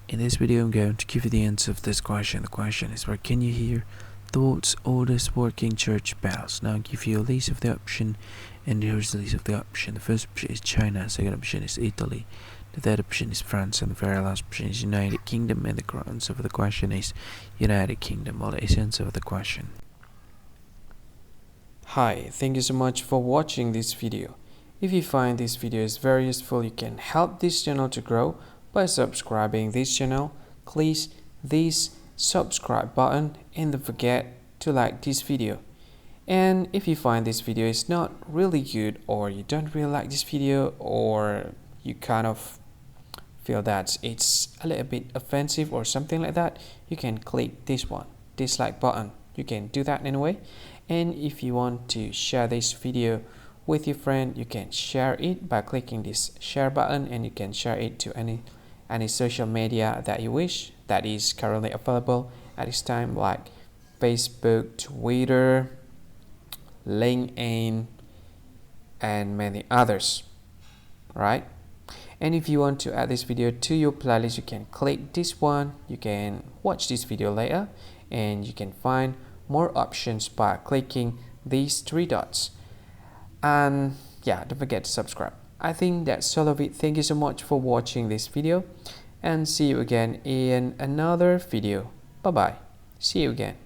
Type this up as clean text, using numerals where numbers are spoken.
In this video I'm going to give you the answer of this question. The question is, where can you hear the world's oldest working church bells? Now I'll give you a list of the option, and here's the list of the option. The first option is China, second option is Italy, the third option is France, and the very last option is United Kingdom. And the correct answer for the question is United Kingdom. Well, that is the answer of the question. Hi, thank you so much for watching this video. If you find this video is very useful, you can help this channel to grow by subscribing this channel. Click this subscribe button and don't forget to like this video. And if you find this video is not really good, or you don't really like this video, or you kind of feel that it's a little bit offensive or something like that, you can click this one, dislike button. You can do that anyway. And if you want to share this video with your friend, you can share it by clicking this share button, and you can share it to any social media that you wish that is currently available at this time, like Facebook, Twitter, LinkedIn, and many others, right? And if you want to add this video to your playlist, you can click this one. You can watch this video later, and you can find more options by clicking these three dots. And yeah, don't forget to subscribe. I think that's all of it. Thank you so much for watching this video, and see you again in another video. Bye bye. See you again.